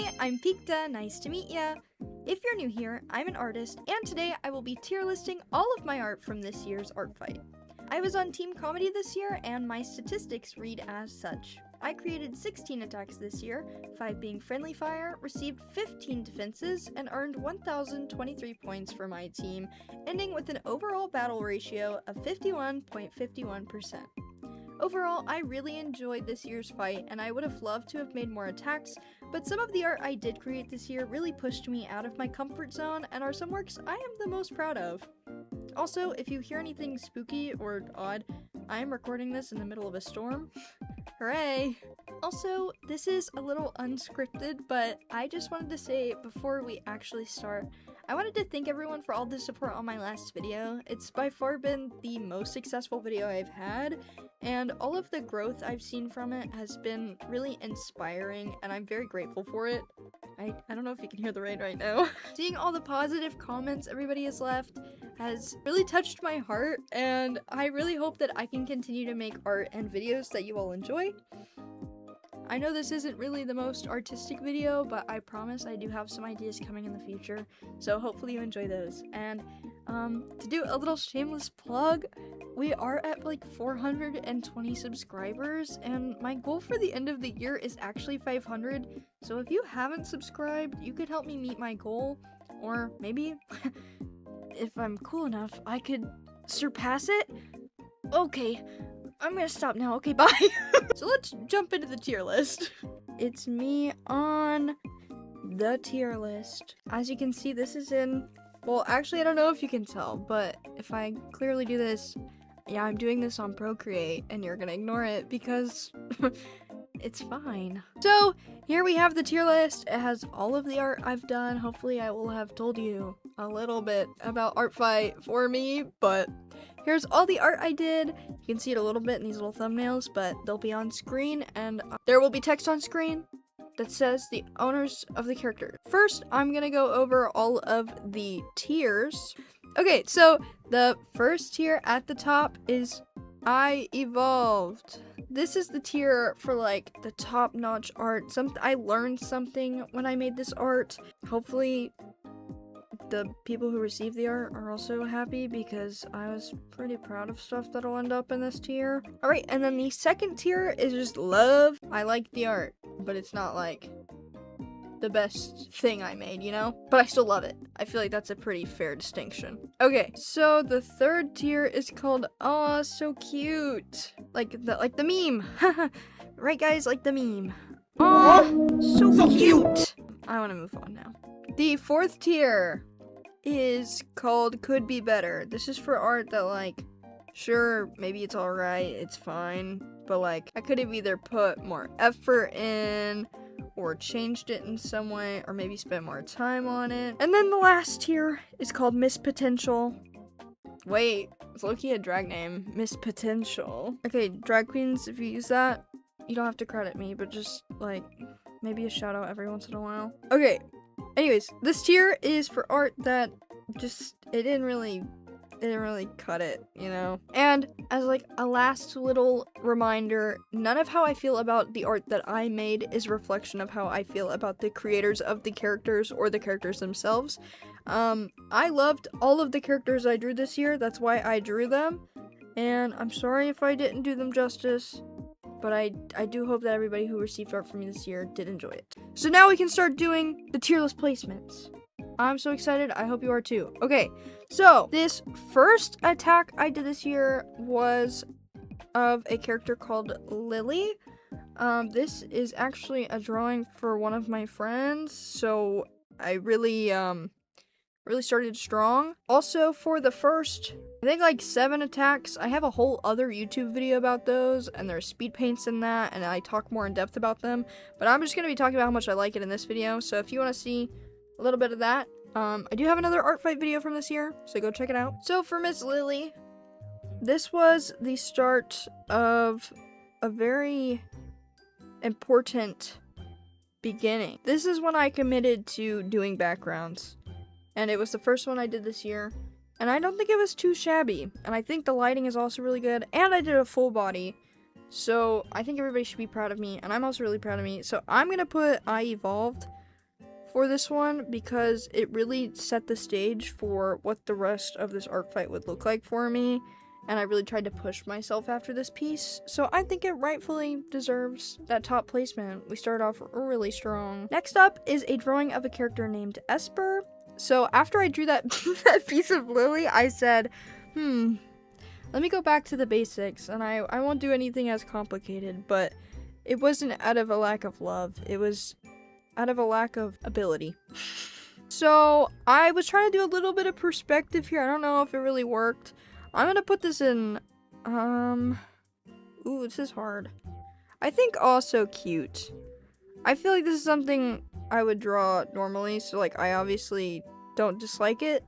Hi, I'm Pikta, nice to meet ya. If you're new here, I'm an artist, and today I will be tier listing all of my art from this year's ArtFight. I was on Team Comedy this year, and my statistics read as such. I created 16 attacks this year, 5 being friendly fire, received 15 defenses, and earned 1,023 points for my team, ending with an overall battle ratio of 51.51%. Overall, I really enjoyed this year's fight, and I would have loved to have made more attacks, but some of the art I did create this year really pushed me out of my comfort zone and are some works I am the most proud of. Also, if you hear anything spooky or odd, I am recording this in the middle of a storm. Hooray! Also, this is a little unscripted, but I just wanted to say before we actually start, I wanted to thank everyone for all the support on my last video. It's by far been the most successful video I've had, and all of the growth I've seen from it has been really inspiring, and I'm very grateful for it. I don't know if you can hear the rain right now. Seeing all the positive comments everybody has left has really touched my heart, and I really hope that I can continue to make art and videos that you all enjoy. I know this isn't really the most artistic video, but I promise I do have some ideas coming in the future, so hopefully you enjoy those. And to do a little shameless plug, we are at like 420 subscribers, and my goal for the end of the year is actually 500, so if you haven't subscribed, you could help me meet my goal, or maybe, if I'm cool enough, I could surpass it? Okay, I'm gonna stop now. Okay, bye. So let's jump into the tier list. It's me on the tier list. As you can see, this is in, well, actually, I don't know if you can tell, but if I clearly do this, yeah, I'm doing this on Procreate, and you're gonna ignore it because it's fine. So here we have the tier list. It has all of the art I've done. Hopefully I will have told you a little bit about ArtFight for me, but here's all the art I did. You can see it a little bit in these little thumbnails, but they'll be on screen, and there will be text on screen that says the owners of the character. First, I'm gonna go over all of the tiers. Okay, so the first tier at the top is I Evolved. This is the tier for like the top-notch art. I learned something when I made this art. Hopefully the people who receive the art are also happy, because I was pretty proud of stuff that'll end up in this tier. Alright, and then the second tier is just love. I like the art, but it's not like the best thing I made, you know? But I still love it. I feel like that's a pretty fair distinction. Okay, so the third tier is called Aw, so cute. Like the meme. Right, guys? Like the meme. Aw, so cute. I want to move on now. The fourth tier is called Could Be Better. This is for art that, like, sure, maybe it's alright, it's fine, but like, I could have either put more effort in, or changed it in some way, or maybe spent more time on it. And then the last tier is called Miss Potential. Wait, it's low-key a drag name. Miss Potential. Okay, drag queens, if you use that, you don't have to credit me, but just, like, maybe a shout out every once in a while. Okay, anyways, this tier is for art that just, it didn't really cut it, you know? And as like a last little reminder, none of how I feel about the art that I made is a reflection of how I feel about the creators of the characters or the characters themselves. I loved all of the characters I drew this year, that's why I drew them, and I'm sorry if I didn't do them justice, but I do hope that everybody who received art from me this year did enjoy it. So now we can start doing the tier list placements. I'm so excited, I hope you are too. Okay, so this first attack I did this year was of a character called Lily. This is actually a drawing for one of my friends, so I really started strong. Also, for the first, I think like 7 attacks, I have a whole other YouTube video about those, and there's speed paints in that, and I talk more in depth about them, but I'm just gonna be talking about how much I like it in this video, so if you want to see a little bit of that, I do have another ArtFight video from this year, so go check it out. So for Miss Lily, this was the start of a very important beginning. This is when I committed to doing backgrounds, and it was the first one I did this year, and I don't think it was too shabby, and I think the lighting is also really good, and I did a full body, so I think everybody should be proud of me, and I'm also really proud of me. So I'm gonna put I Evolved for this one because it really set the stage for what the rest of this art fight would look like for me, and I really tried to push myself after this piece, so I think it rightfully deserves that top placement. We started off really strong. Next up is a drawing of a character named Esper. So after I drew that, that piece of Lily, I said, let me go back to the basics, and I won't do anything as complicated, but it wasn't out of a lack of love, it was out of a lack of ability. So I was trying to do a little bit of perspective here. I don't know if it really worked. I'm gonna put this in, ooh, this is hard. I think also cute. I feel like this is something I would draw normally, so like I obviously don't dislike it,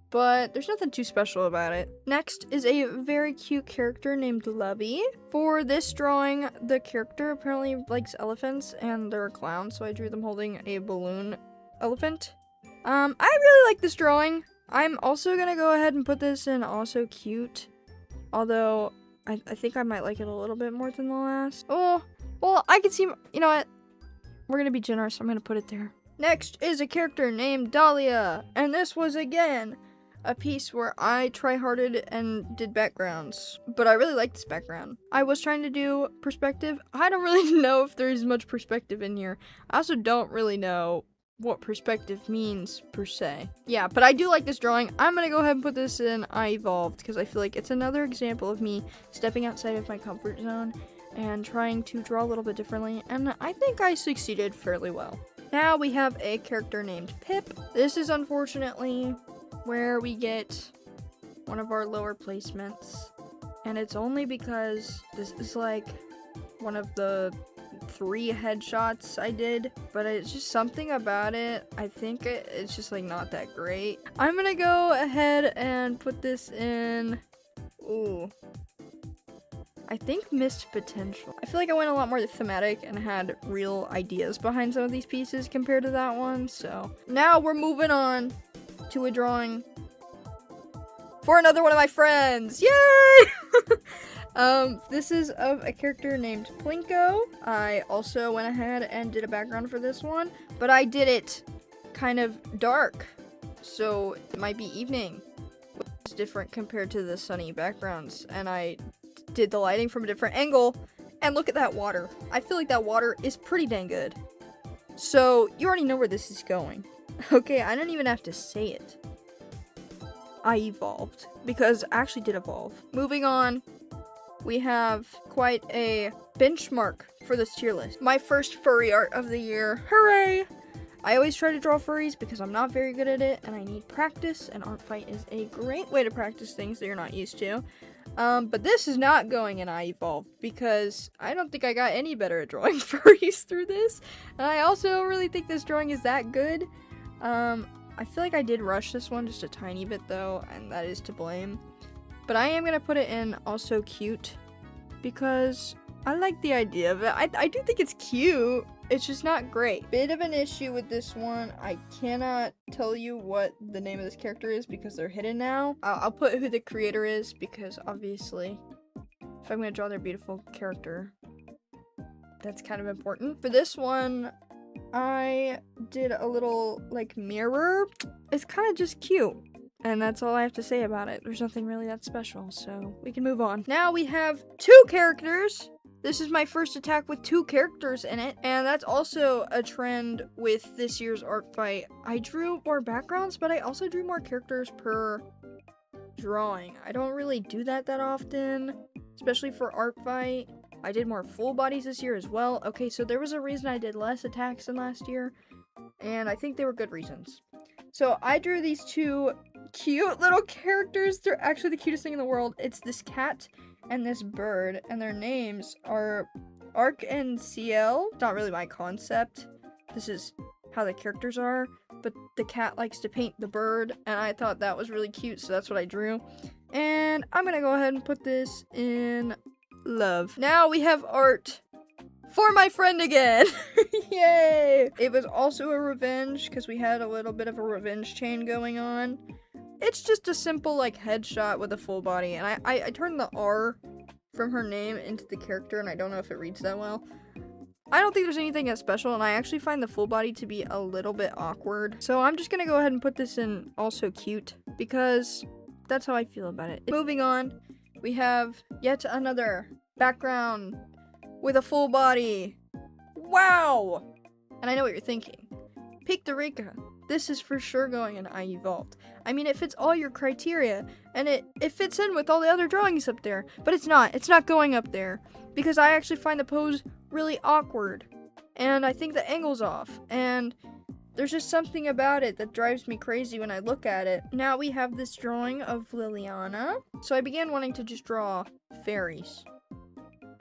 but there's nothing too special about it. Next is a very cute character named Lovey. For this drawing, the character apparently likes elephants and they're a clown, so I drew them holding a balloon elephant. I really like this drawing. I'm also gonna go ahead and put this in also cute, although I think I might like it a little bit more than the last. Oh, well, I can see, you know what? We're gonna be generous, I'm gonna put it there. Next is a character named Dahlia, and this was, again, a piece where I try-harded and did backgrounds, but I really like this background. I was trying to do perspective. I don't really know if there's much perspective in here. I also don't really know what perspective means per se. Yeah, but I do like this drawing. I'm gonna go ahead and put this in I Evolved because I feel like it's another example of me stepping outside of my comfort zone and trying to draw a little bit differently, and I think I succeeded fairly well. Now we have a character named Pip. This is unfortunately where we get one of our lower placements, and it's only because this is like one of the 3 headshots I did, but it's just something about it. I think it's just like not that great. I'm gonna go ahead and put this in, ooh, I think Missed Potential. I feel like I went a lot more thematic and had real ideas behind some of these pieces compared to that one, so now we're moving on to a drawing for another one of my friends. Yay! This is of a character named Plinko. I also went ahead and did a background for this one, but I did it kind of dark, so it might be evening, which is different compared to the sunny backgrounds, and I did the lighting from a different angle, and look at that water. I feel like that water is pretty dang good. So, you already know where this is going. Okay, I don't even have to say it. I evolved, because I actually did evolve. Moving on, we have quite a benchmark for this tier list. My first furry art of the year. Hooray! I always try to draw furries because I'm not very good at it, and I need practice, and ArtFight is a great way to practice things that you're not used to. But this is not going in I Evolved, because I don't think I got any better at drawing furries through this, and I also don't really think this drawing is that good. I feel like I did rush this one just a tiny bit though, and that is to blame. But I am gonna put it in also cute, because I like the idea of it. I do think it's cute. It's just not great. Bit of an issue with this one. I cannot tell you what the name of this character is because they're hidden now. I'll put who the creator is because obviously if I'm gonna draw their beautiful character, that's kind of important. For this one, I did a little like mirror. It's kind of just cute. And that's all I have to say about it. There's nothing really that special, so we can move on. Now we have 2 characters. This is my first attack with 2 characters in it, and that's also a trend with this year's art fight. I drew more backgrounds, but I also drew more characters per drawing. I don't really do that often, especially for art fight. I did more full bodies this year as well. Okay, so there was a reason I did less attacks than last year, and I think they were good reasons. So I drew these 2 cute little characters. They're actually the cutest thing in the world. It's this cat and this bird, and their names are Arc and CL. It's not really my concept. This is how the characters are, but the cat likes to paint the bird, and I thought that was really cute, so that's what I drew. And I'm gonna go ahead and put this in love. Now we have art for my friend again. Yay! It was also a revenge because we had a little bit of a revenge chain going on. It's just a simple like headshot with a full body, and I turned the R from her name into the character, and I don't know if it reads that well. I don't think there's anything that special, and I actually find the full body to be a little bit awkward. So I'm just gonna go ahead and put this in also cute, because that's how I feel about it. Moving on, we have yet another background with a full body. Wow! And I know what you're thinking. Pictorica, this is for sure going in I Evolved. I mean, it fits all your criteria, and it fits in with all the other drawings up there. But it's not going up there, because I actually find the pose really awkward, and I think the angle's off, and there's just something about it that drives me crazy when I look at it. Now we have this drawing of Liliana. So I began wanting to just draw fairies,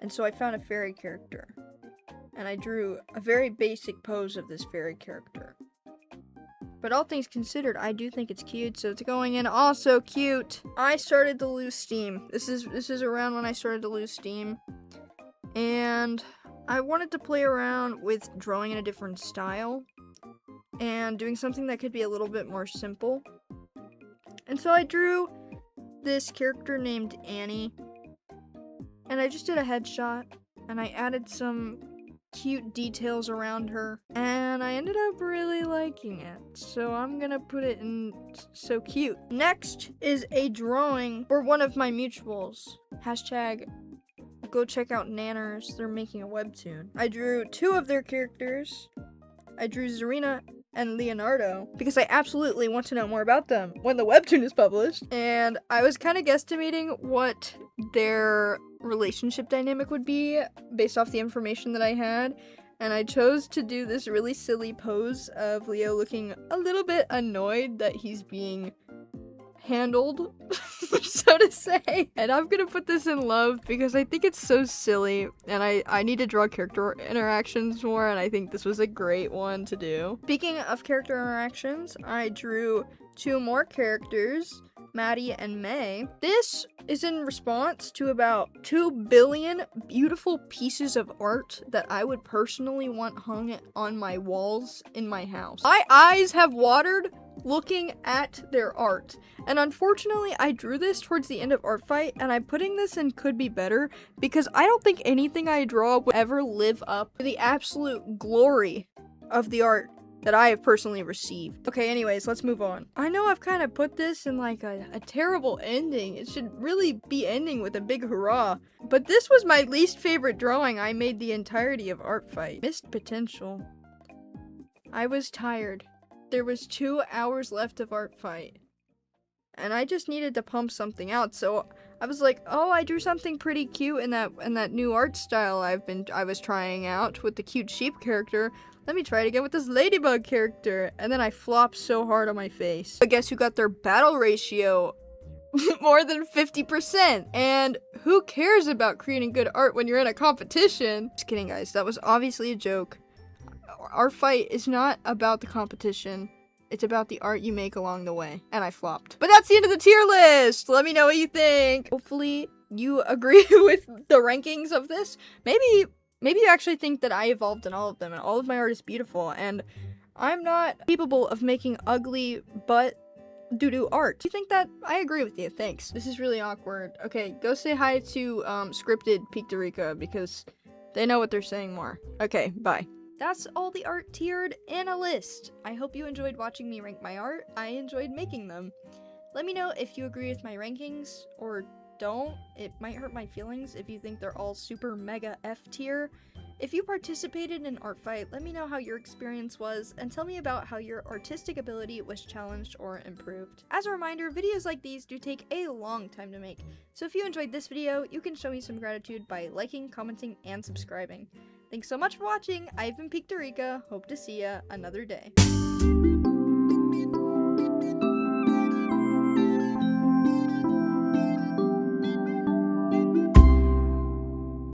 and so I found a fairy character, and I drew a very basic pose of this fairy character. But all things considered, I do think it's cute, so it's going in also cute. I started to lose steam. This is around when I started to lose steam, and I wanted to play around with drawing in a different style and doing something that could be a little bit more simple. And so I drew this character named Annie, and I just did a headshot, and I added some cute details around her, and I ended up really liking it, so I'm gonna put it in so cute. Next is a drawing for one of my mutuals. Hashtag go check out Nanners, they're making a webtoon. I drew two of their characters. I drew Zarina and Leonardo, because I absolutely want to know more about them when the webtoon is published. And I was kind of guesstimating what their relationship dynamic would be based off the information that I had. And I chose to do this really silly pose of Leo looking a little bit annoyed that he's being handled, so to say. And I'm gonna put this in love because I think it's so silly, and I need to draw character interactions more, and I think this was a great one to do. Speaking of character interactions, I drew two more characters, Maddie and May. This is in response to about 2 billion beautiful pieces of art that I would personally want hung on my walls in my house. My eyes have watered looking at their art, and unfortunately I drew this towards the end of ArtFight, and I'm putting this in could be better because I don't think anything I draw would ever live up to the absolute glory of the art that I have personally received. Okay, anyways, let's move on. I know I've kind of put this in like a terrible ending. It should really be ending with a big hurrah, but this was my least favorite drawing I made the entirety of ArtFight. Missed potential. I was tired. There was 2 hours left of ArtFight, and I just needed to pump something out, so I was like, oh, I drew something pretty cute in that new art style I was trying out with the cute sheep character. Let me try it again with this ladybug character, and then I flopped so hard on my face. But guess who got their battle ratio more than 50%? And who cares about creating good art when you're in a competition? Just kidding, guys, that was obviously a joke. Our fight is not about the competition. It's about the art you make along the way. And I flopped. But that's the end of the tier list. Let me know what you think. Hopefully you agree with the rankings of this. Maybe you actually think that I evolved in all of them and all of my art is beautiful and I'm not capable of making ugly but doo-doo art. You think that? I agree with you. Thanks. This is really awkward. Okay, go say hi to scripted Pictorica because they know what they're saying more. Okay, bye. That's all the art tiered in a list. I hope you enjoyed watching me rank my art. I enjoyed making them. Let me know if you agree with my rankings or don't. It might hurt my feelings if you think they're all super mega F tier. If you participated in ArtFight, let me know how your experience was and tell me about how your artistic ability was challenged or improved. As a reminder, videos like these do take a long time to make, so if you enjoyed this video, you can show me some gratitude by liking, commenting, and subscribing. Thanks so much for watching. I've been Pictorica. Hope to see ya another day.